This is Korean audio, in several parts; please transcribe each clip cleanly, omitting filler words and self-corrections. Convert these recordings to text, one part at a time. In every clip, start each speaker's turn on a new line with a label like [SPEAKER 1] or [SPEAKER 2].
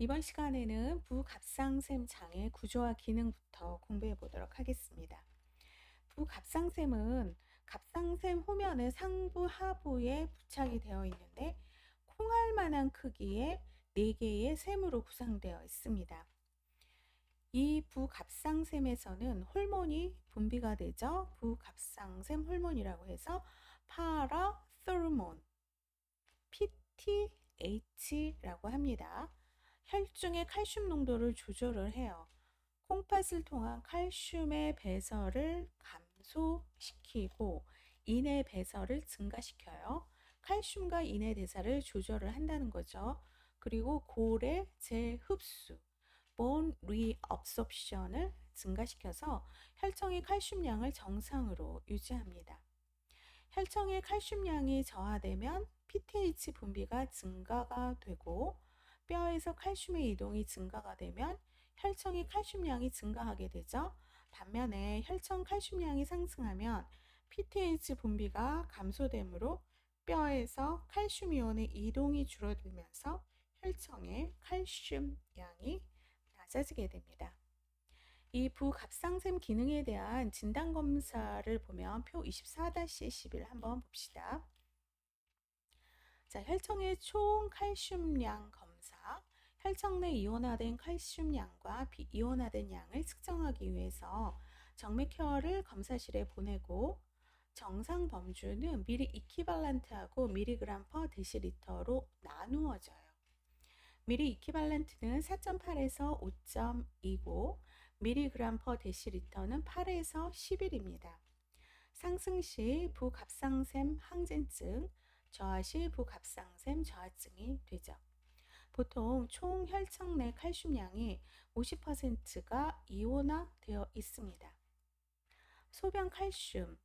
[SPEAKER 1] 이번 시간에는 부갑상샘 장의 구조와 기능부터 공부해 보도록 하겠습니다. 부갑상샘은 갑상샘 후면의 상부 하부에 부착이 되어 있는데 콩알만한 크기의 4개의 샘으로 구성되어 있습니다. 이 부갑상샘에서는 호르몬이 분비가 되죠. 부갑상샘 호르몬이라고 해서 파라토르몬, PTH라고 합니다. 혈중의 칼슘 농도를 조절을 해요. 콩팥을 통한 칼슘의 배설을 감소시키고 인의 배설을 증가시켜요. 칼슘과 인의 대사를 조절을 한다는 거죠. 그리고 골의 재흡수, bone reabsorption을 증가시켜서 혈청의 칼슘량을 정상으로 유지합니다. 혈청의 칼슘량이 저하되면 PTH 분비가 증가가 되고 뼈에서 칼슘의 이동이 증가가 되면 혈청의 칼슘량이 증가하게 되죠. 반면에 혈청 칼슘량이 상승하면 PTH 분비가 감소되므로 뼈에서 칼슘 이온의 이동이 줄어들면서 혈청의 칼슘량이 낮아지게 됩니다. 이 부갑상샘 기능에 대한 진단검사를 보면 표 24-11 한번 봅시다. 자, 혈청의 총 칼슘량 검사. 혈청 내 이온화된 칼슘량과 비이온화된 양을 측정하기 위해서 정맥혈을 검사실에 보내고 정상 범주는 미리 이퀴발란트하고 미리그램 퍼 데시리터로 나누어져요. 미리 이퀴발란트는 4.8에서 5.2고 미리그램 퍼 데시리터는 8에서 11입니다. 상승 시 부갑상샘 항진증, 저하 시 부갑상샘 저하증이 되죠. 보통 총 혈청 내 칼슘량이 50%가 이온화되어 있습니다. 소변 칼슘,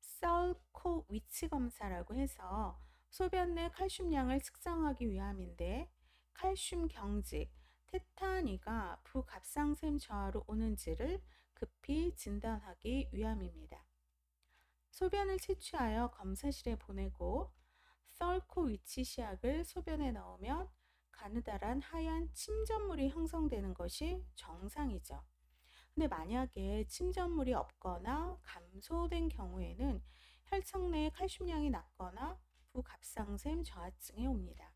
[SPEAKER 1] 썰코위치 검사라고 해서 소변 내 칼슘량을 측정하기 위함인데 칼슘 경직, 테타니가 부갑상샘 저하로 오는지를 급히 진단하기 위함입니다. 소변을 채취하여 검사실에 보내고 썰코위치 시약을 소변에 넣으면 가느다란 하얀 침전물이 형성되는 것이 정상이죠. 근데 만약에 침전물이 없거나 감소된 경우에는 혈청 내 칼슘량이 낮거나 부갑상샘 저하증이 옵니다.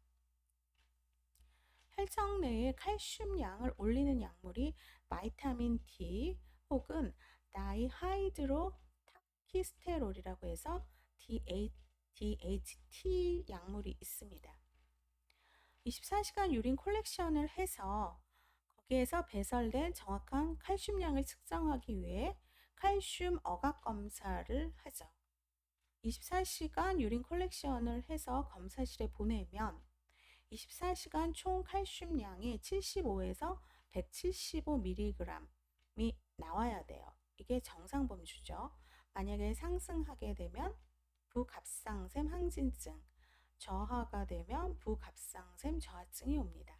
[SPEAKER 1] 혈청 내의 칼슘량을 올리는 약물이 바이타민 D 혹은 다이하이드로 타키스테롤이라고 해서 DHT 약물이 있습니다. 24시간 유린 콜렉션을 해서 거기에서 배설된 정확한 칼슘량을 측정하기 위해 칼슘 어각 검사를 하죠. 24시간 유린 콜렉션을 해서 검사실에 보내면 24시간 총 칼슘량이 75에서 175mg이 나와야 돼요. 이게 정상 범주죠. 만약에 상승하게 되면 부갑상샘 항진증, 저하가 되면 부갑상샘 저하증이 옵니다.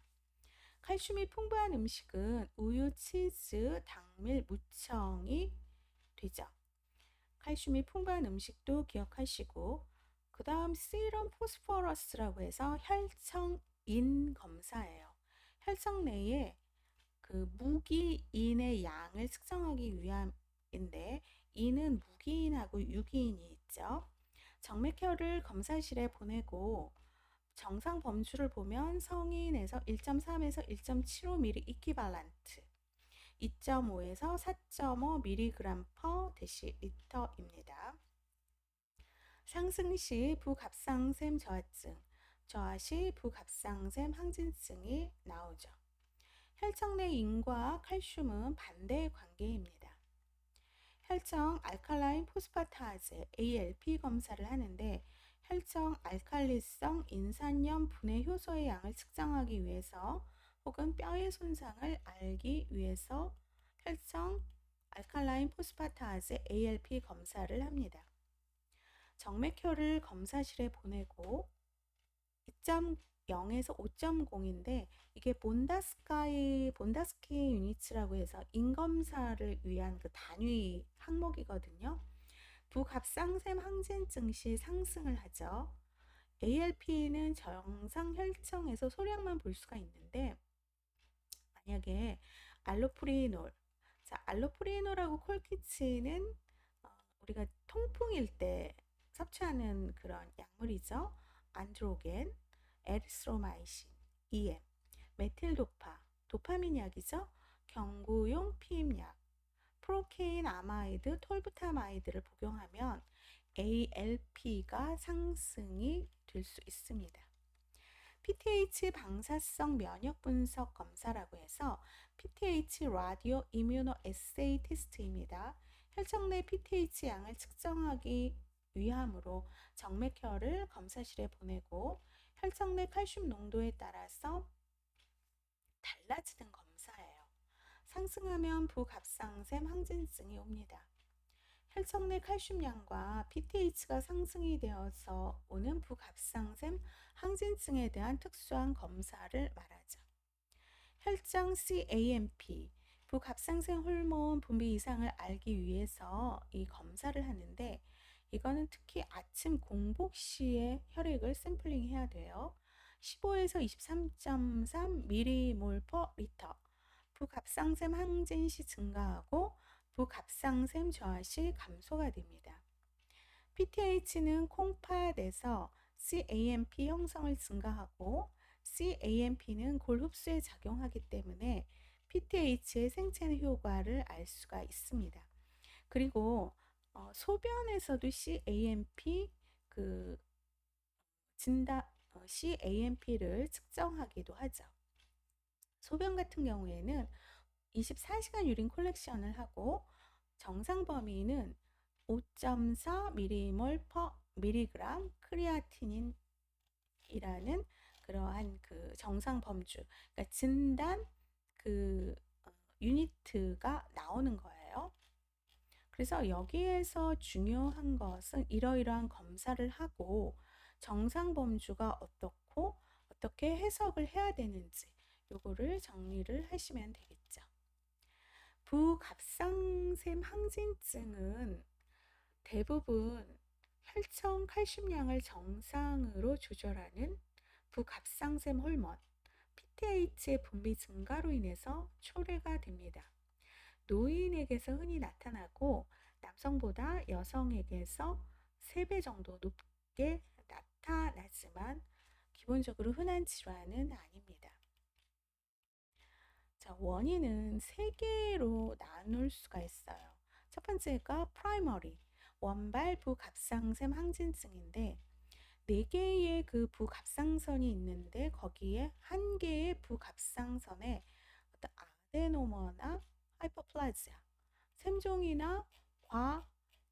[SPEAKER 1] 칼슘이 풍부한 음식은 우유, 치즈, 당밀, 무청이 되죠. 칼슘이 풍부한 음식도 기억하시고 그 다음 시럼 포스포러스라고 해서 혈청인 검사예요. 혈청 내에 그 무기인의 양을 측정하기 위함인데 인은 무기인하고 유기인이 있죠. 정맥혈을 검사실에 보내고 정상 범주를 보면 성인에서 1.3에서 1.75ml 이퀴발란트, 2.5에서 4.5 mg per 데시리터입니다. 상승 시 부갑상샘 저하증, 저하 시 부갑상샘 항진증이 나오죠. 혈청 내 인과 칼슘은 반대 관계입니다. 혈청 알칼라인 포스파타제 ALP 검사를 하는데 혈청 알칼리성 인산염 분해 효소의 양을 측정하기 위해서 혹은 뼈의 손상을 알기 위해서 혈청 알칼라인 포스파타제 ALP 검사를 합니다. 정맥혈을 검사실에 보내고 2.0에서 5.0인데 이게 본다스키 유니츠라고 해서 인검사를 위한 그 단위 항목이거든요. 부갑상샘 항진증 시 상승을 하죠. ALP는 정상 혈청에서 소량만 볼 수가 있는데 만약에 알로프리놀, 자, 알로프리놀하고 콜키치는 우리가 통풍일 때 섭취하는 그런 약물이죠. 안드로겐, 에리스로마이신, EM, 메틸도파, 도파민 약이죠. 경구용 피임약, 프로케인 아마이드, 톨부타마이드를 복용하면 ALP가 상승이 될 수 있습니다. PTH 방사성 면역 분석 검사라고 해서 PTH 라디오 이뮤노 에세이 테스트입니다. 혈청 내 PTH 양을 측정하기 위함으로 정맥혈을 검사실에 보내고 혈청 내 칼슘 농도에 따라서 달라지는 검사예요. 상승하면 부갑상샘 항진증이 옵니다. 혈청 내 칼슘량과 PTH가 상승이 되어서 오는 부갑상샘 항진증에 대한 특수한 검사를 말하죠. 혈장 CAMP, 부갑상샘 호르몬 분비 이상을 알기 위해서 이 검사를 하는데 이거는 특히 아침 공복 시에 혈액을 샘플링 해야 돼요. 15에서 23.3 미리몰 퍼 리터. 부갑상샘 항진 시 증가하고 부갑상샘 저하 시 감소가 됩니다. PTH는 콩팥에서 CAMP 형성을 증가하고 CAMP는 골 흡수에 작용하기 때문에 PTH의 생체 효과를 알 수가 있습니다. 그리고 소변에서도 CAMP 그 CAMP를 측정하기도 하죠. 소변 같은 경우에는 24시간 유린 콜렉션을 하고 정상 범위는 5.4 미리몰 퍼 미리그램 크리아티닌이라는 그러한 그 정상 범주, 그러니까 진단 그 유니트가 나오는 거예요. 그래서 여기에서 중요한 것은 이러이러한 검사를 하고 정상 범주가 어떻고 어떻게 해석을 해야 되는지 요거를 정리를 하시면 되겠죠. 부갑상샘 항진증은 대부분 혈청 칼슘량을 정상으로 조절하는 부갑상샘 호르몬 PTH의 분비 증가로 인해서 초래가 됩니다. 노인에게서 흔히 나타나고 남성보다 여성에게서 3배 정도 높게 나타나지만 기본적으로 흔한 질환은 아닙니다. 자, 원인은 3개로 나눌 수가 있어요. 첫 번째가 프라이머리, 원발 부갑상샘 항진증인데 4개의 그 부갑상선이 있는데 거기에 1개의 부갑상선에 어떤 아데노마나 하이퍼플라지아, 샘종이나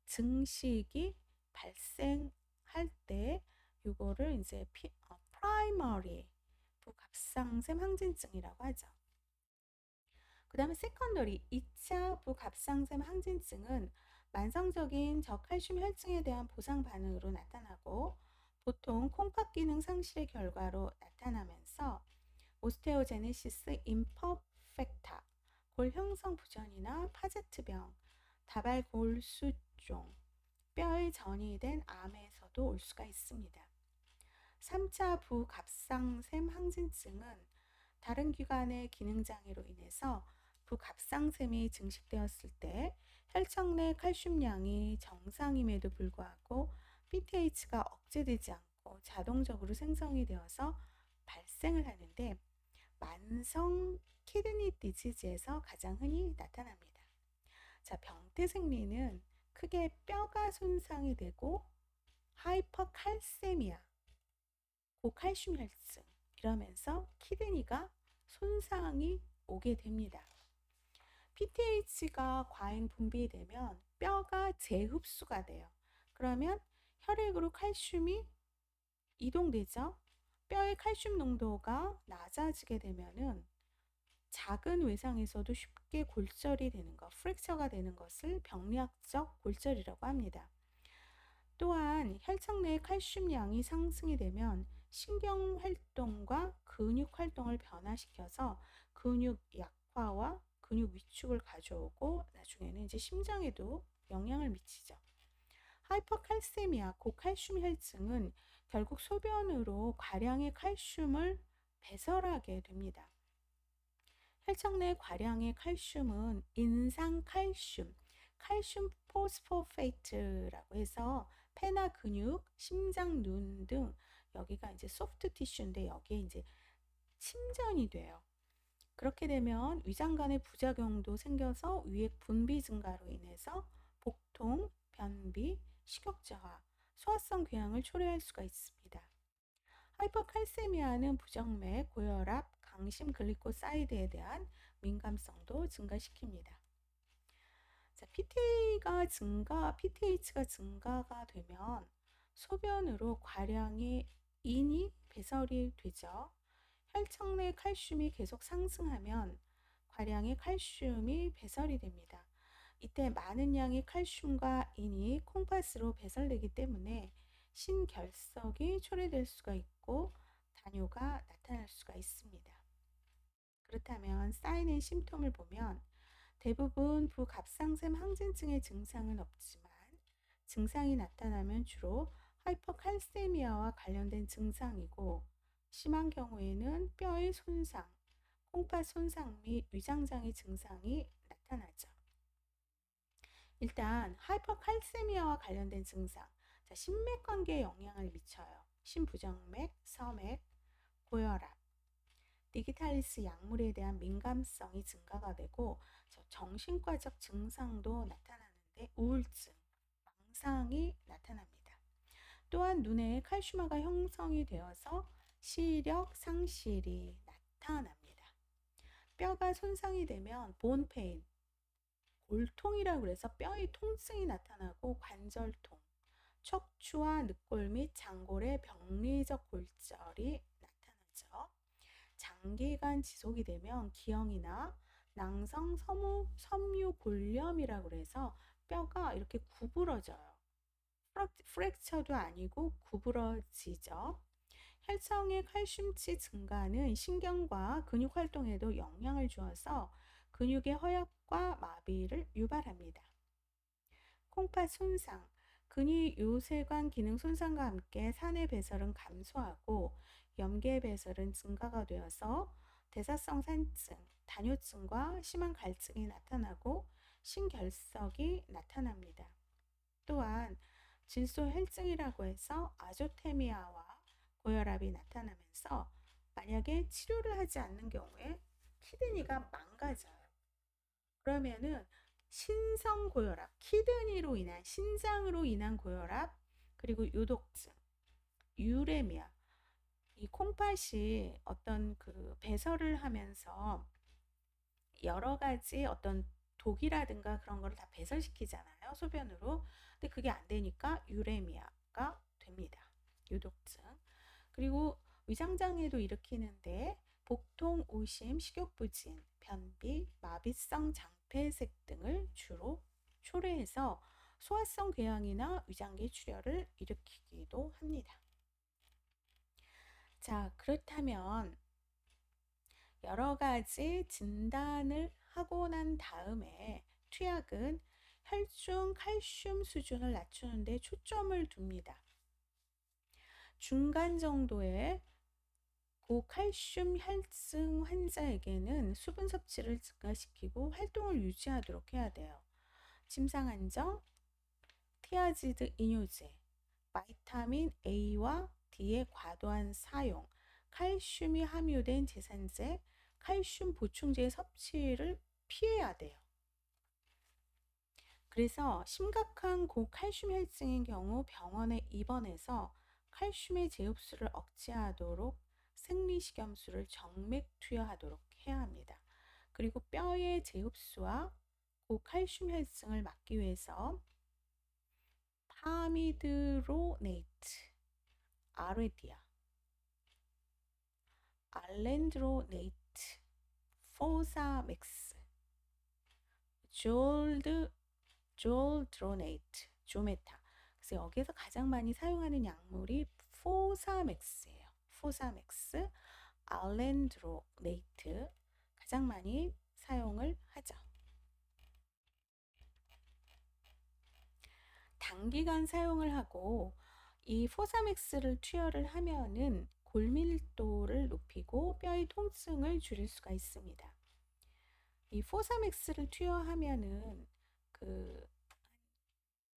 [SPEAKER 1] 과증식이 발생할 때 이거를 이제 프라이머리 부갑상샘 항진증이라고 하죠. 그 다음에 세컨더리 2차 부갑상샘 항진증은 만성적인 저칼슘 혈증에 대한 보상 반응으로 나타나고 보통 콩팥 기능 상실의 결과로 나타나면서 오스테오제네시스 임퍼펙타, 골 형성 부전이나 파제트병, 다발골수종, 뼈에 전이된 암에서도 올 수가 있습니다. 3차 부갑상샘 항진증은 다른 기관의 기능장애로 인해서 부갑상샘이 증식되었을 때 혈청 내 칼슘량이 정상임에도 불구하고 PTH가 억제되지 않고 자동적으로 생성이 되어서 발생을 하는데 만성 키드니 디지즈에서 가장 흔히 나타납니다. 자, 병태 생리는 크게 뼈가 손상이 되고 하이퍼칼세미아, 고칼슘 혈증 이러면서 키드니가 손상이 오게 됩니다. PTH가 과잉 분비되면 뼈가 재흡수가 돼요. 그러면 혈액으로 칼슘이 이동되죠. 뼈의 칼슘 농도가 낮아지게 되면은 작은 외상에서도 쉽게 골절이 되는 것, 프랙처가 되는 것을 병리학적 골절이라고 합니다. 또한 혈청 내 칼슘량이 상승이 되면 신경 활동과 근육 활동을 변화시켜서 근육 약화와 근육 위축을 가져오고 나중에는 이제 심장에도 영향을 미치죠. 하이퍼칼세미아, 고칼슘 혈증은 결국 소변으로 과량의 칼슘을 배설하게 됩니다. 혈청 내 과량의 칼슘은 인상칼슘, 칼슘 포스포페이트라고 해서 폐나 근육, 심장, 눈 등 여기가 이제 소프트 티슈인데 여기에 이제 침전이 돼요. 그렇게 되면 위장 간의 부작용도 생겨서 위액 분비 증가로 인해서 복통, 변비, 식욕 저하, 소화성 궤양을 초래할 수가 있습니다. 하이퍼칼세미아는 부정맥, 고혈압, 강심 글리코사이드에 대한 민감성도 증가시킵니다. 자, PTH가 증가가 되면 소변으로 과량의 인이 배설이 되죠. 혈청 내 칼슘이 계속 상승하면 과량의 칼슘이 배설이 됩니다. 이때 많은 양의 칼슘과 인이 콩팥으로 배설되기 때문에 신결석이 초래될 수가 있고 단뇨가 나타날 수가 있습니다. 그렇다면 쌓이는 심통을 보면 대부분 부갑상샘 항진증의 증상은 없지만 증상이 나타나면 주로 하이퍼칼세미아와 관련된 증상이고 심한 경우에는 뼈의 손상, 콩팥 손상 및 위장장애 증상이 나타나죠. 일단 하이퍼칼세미아와 관련된 증상, 자, 심맥관계에 영향을 미쳐요. 심부정맥, 서맥, 고혈압, 디기탈리스 약물에 대한 민감성이 증가가 되고 정신과적 증상도 나타나는데 우울증, 망상이 나타납니다. 또한 눈에 칼슘화가 형성이 되어서 시력 상실이 나타납니다. 뼈가 손상이 되면 본페인, 골통이라고 해서 뼈의 통증이 나타나고 관절통, 척추와 늑골 및 장골의 병리적 골절이 나타나죠. 장기간 지속이 되면 기형이나 낭성 섬유골염이라고 해서 뼈가 이렇게 구부러져요. 프랙처도 아니고 구부러지죠. 혈청의 칼슘치 증가는 신경과 근육 활동에도 영향을 주어서 근육의 허약과 마비를 유발합니다. 콩팥 손상, 근위 요세관 기능 손상과 함께 산의 배설은 감소하고 염계 배설은 증가가 되어서 대사성 산증, 단요증과 심한 갈증이 나타나고 신결석이 나타납니다. 또한 질소혈증이라고 해서 아조테미아와 고혈압이 나타나면서 만약에 치료를 하지 않는 경우에 키드니가 망가져요. 그러면은 신성고혈압, 키드니로 인한 신장으로 인한 고혈압, 그리고 요독증, 유레미아, 이 콩팥이 어떤 그 배설을 하면서 여러 가지 어떤 독이라든가 그런 거를 다 배설시키잖아요, 소변으로. 근데 그게 안 되니까 유레미아가 됩니다. 요독증. 그리고 위장장애도 일으키는데 복통, 오심, 식욕부진, 변비, 마비성 장폐색 등을 주로 초래해서 소화성 궤양이나 위장계 출혈을 일으키기도 합니다. 자, 그렇다면 여러 가지 진단을 하고 난 다음에 투약은 혈중 칼슘 수준을 낮추는 데 초점을 둡니다. 중간 정도의 고칼슘 혈증 환자에게는 수분 섭취를 증가시키고 활동을 유지하도록 해야 돼요. 침상 안정, 티아지드 이뇨제, 바이타민 A와 D의 과도한 사용, 칼슘이 함유된 제산제, 칼슘 보충제 섭취를 피해야 돼요. 그래서 심각한 고칼슘 혈증인 경우 병원에 입원해서 칼슘의 재흡수를 억제하도록 생리식염수를 정맥 투여하도록 해야 합니다. 그리고 뼈의 재흡수와 고칼슘 혈증을 막기 위해서 파미드로네이트, 아레디아, 알렌드로네이트, 포사맥스, 졸드로네이트, 조메타. 그래서 여기서 가장 많이 사용하는 약물이 포사맥스예요. 포사맥스, 알렌드로네이트 가장 많이 사용을 하죠. 단기간 사용을 하고 이 포사맥스를 투여를 하면은 골밀도를 높이고 뼈의 통증을 줄일 수가 있습니다. 이 포사맥스를 투여하면은 그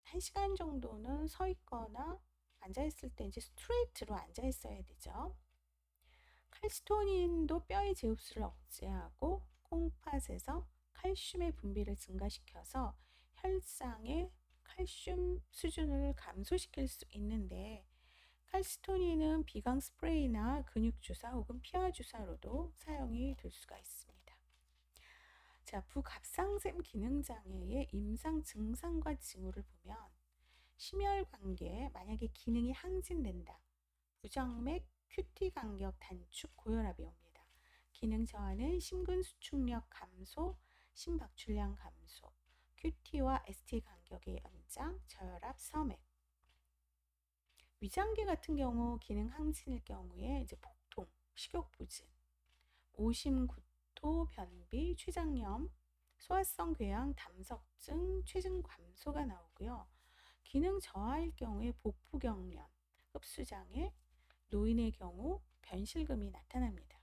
[SPEAKER 1] 1시간 정도는 서 있거나 앉아 있을 때 이제 스트레이트로 앉아 있어야 되죠. 칼시토닌도 뼈의 제흡수를 억제하고 콩팥에서 칼슘의 분비를 증가시켜서 혈상의 칼슘 수준을 감소시킬 수 있는데, 칼시토닌은 비강 스프레이나 근육 주사 혹은 피하 주사로도 사용이 될 수가 있습니다. 자, 부갑상샘 기능장애의 임상 증상과 징후를 보면 심혈관계, 만약에 기능이 항진된다. 부정맥, 큐티 간격 단축, 고혈압이 옵니다. 기능 저하는 심근수축력 감소, 심박출량 감소, 큐티와 ST 간격의 연장, 저혈압, 서맥. 위장계 같은 경우 기능 항진일 경우에 이제 복통, 식욕부진, 오심, 구토, 변비, 췌장염, 소화성 궤양, 담석증, 체중 감소가 나오고요. 기능 저하일 경우에 복부경련, 흡수장애, 노인의 경우 변실금이 나타납니다.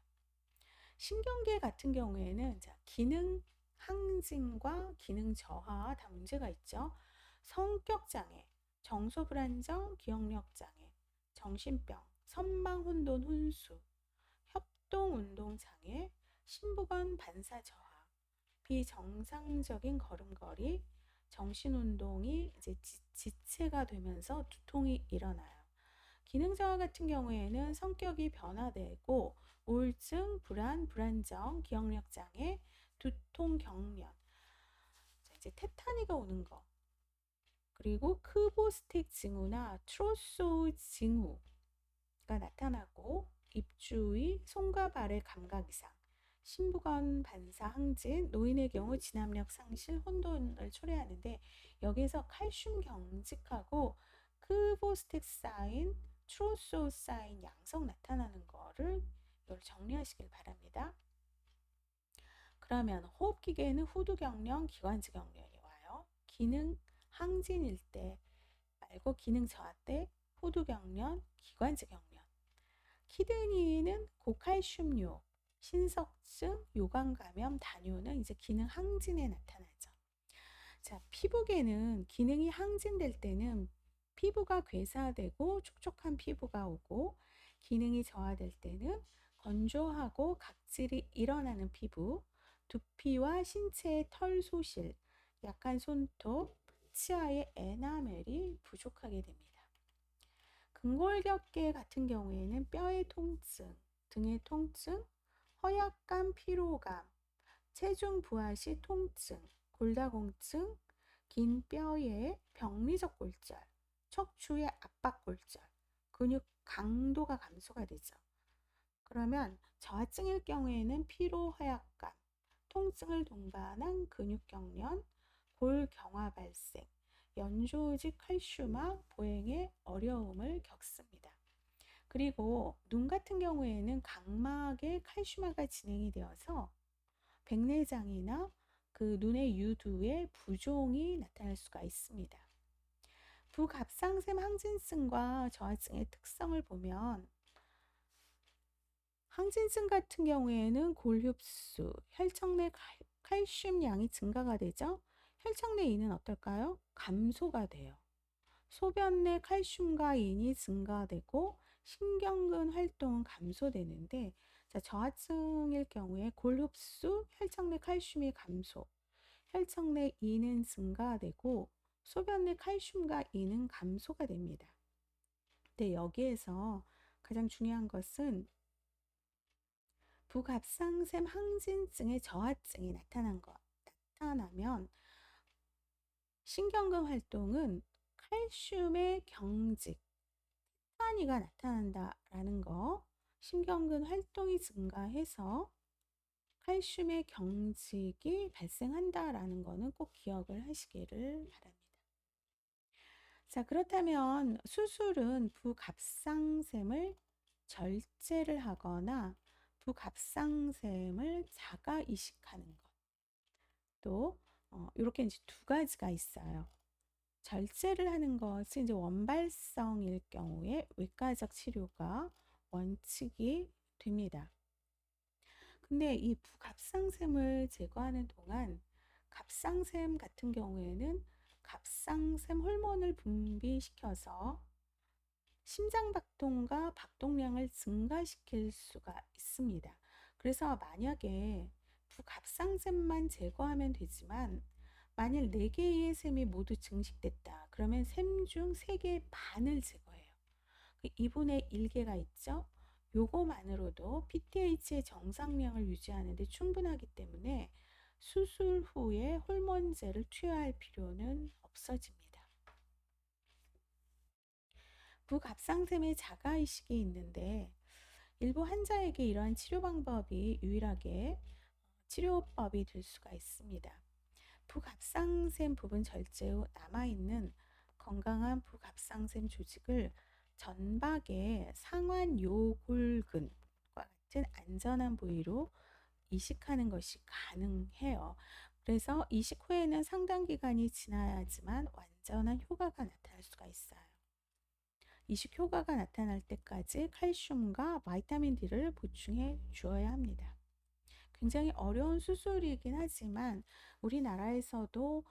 [SPEAKER 1] 신경계 같은 경우에는 기능 항진과 기능 저하 다 문제가 있죠. 성격장애, 정서불안정, 기억력장애, 정신병, 선망혼돈 혼수, 협동운동장애, 심부관 반사 저하, 비정상적인 걸음걸이, 정신운동이 이제 지체가 되면서 두통이 일어나요. 기능 저하 같은 경우에는 성격이 변화되고 우울증, 불안, 불안정, 기억력 장애, 두통, 경련, 이제 테타니가 오는 거, 그리고 크보스틱 징후나 트로소 징후가 나타나고 입주위, 손과 발의 감각 이상, 심부관 반사 항진, 노인의 경우 진압력 상실, 혼돈을 초래하는데, 여기서 칼슘 경직하고 크보스틱 사인, 트로소 사인 양성 나타나는 거를 정리하시길 바랍니다. 그러면 호흡기계에는 후두경련, 기관지 경련이 와요. 기능 항진일 때 말고 기능 저하 때 후두경련, 기관지 경련. 키드니는 고칼슘요, 신석증, 요강감염, 단요는 이제 기능 항진에 나타나죠. 자, 피부계는 기능이 항진될 때는 피부가 괴사되고 촉촉한 피부가 오고, 기능이 저하될 때는 건조하고 각질이 일어나는 피부, 두피와 신체의 털 소실, 약한 손톱, 치아의 에나멜이 부족하게 됩니다. 근골격계 같은 경우에는 뼈의 통증, 등의 통증, 허약감, 피로감, 체중 부하 시 통증, 골다공증, 긴 뼈의 병리적 골절, 척추의 압박 골절, 근육 강도가 감소가 되죠. 그러면 저하증일 경우에는 피로, 허약감, 통증을 동반한 근육 경련, 골경화 발생, 연조직 칼슘화, 보행에 어려움을 겪습니다. 그리고 눈 같은 경우에는 각막의 칼슘화가 진행이 되어서 백내장이나 그 눈의 유두에 부종이 나타날 수가 있습니다. 부갑상샘 항진증과 저하증의 특성을 보면, 항진증 같은 경우에는 골흡수, 혈청 내 칼슘 양이 증가가 되죠. 혈청 내 인은 어떨까요? 감소가 돼요. 소변 내 칼슘과 인이 증가되고 신경근 활동은 감소되는데, 저하증일 경우에 골흡수, 혈청 내 칼슘이 감소, 혈청 내 인은 증가되고 소변 내 칼슘과 인은 감소가 됩니다. 근데 여기에서 가장 중요한 것은 부갑상샘 항진증의 저하증이 나타나면 신경근 활동은 칼슘의 경직, 테타니가 나타난다라는 거, 신경근 활동이 증가해서 칼슘의 경직이 발생한다라는 거는 꼭 기억을 하시기를 바랍니다. 자, 그렇다면 수술은 부갑상샘을 절제를 하거나 부갑상샘을 자가 이식하는 것. 또 이렇게 이제 두 가지가 있어요. 절제를 하는 것은 이제 원발성일 경우에 외과적 치료가 원칙이 됩니다. 근데 이 부갑상샘을 제거하는 동안 갑상샘 같은 경우에는 갑상샘 호르몬을 분비시켜서 심장 박동과 박동량을 증가시킬 수가 있습니다. 그래서 만약에 부갑상샘만 제거하면 되지만 만일 4개의 샘이 모두 증식됐다. 그러면 샘 중 3개의 반을 제거해요. 2분의 1개가 있죠. 요거만으로도 PTH의 정상량을 유지하는 데 충분하기 때문에 수술 후에 호르몬제를 투여할 필요는 없어집니다. 부갑상샘의 자가이식이 있는데 일부 환자에게 이러한 치료 방법이 유일하게 치료법이 될 수가 있습니다. 부갑상샘 부분 절제 후 남아있는 건강한 부갑상샘 조직을 전박의 상완요골근과 같은 안전한 부위로 이식하는 것이 가능해요. 그래서 이식 후에는 상당 기간이 지나야지만 완전한 효과가 나타날 수가 있어요. 이식 효과가 나타날 때까지 칼슘과 바이타민 D를 보충해 주어야 합니다. 굉장히 어려운 수술이긴 하지만 우리나라에서도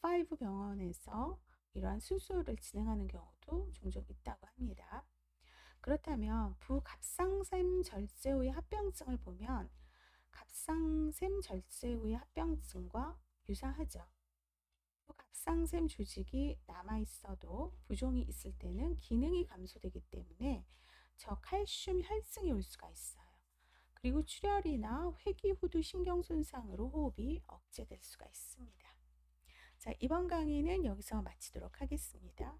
[SPEAKER 1] 탑5 병원에서 이러한 수술을 진행하는 경우도 종종 있다고 합니다. 그렇다면 부갑상샘 절제 후의 합병증을 보면 갑상샘 절제 후의 합병증과 유사하죠. 갑상샘 조직이 남아있어도 부종이 있을 때는 기능이 감소되기 때문에 저칼슘 혈증이 올 수가 있어요. 그리고 출혈이나 회귀후두 신경 손상으로 호흡이 억제될 수가 있습니다. 자, 이번 강의는 여기서 마치도록 하겠습니다.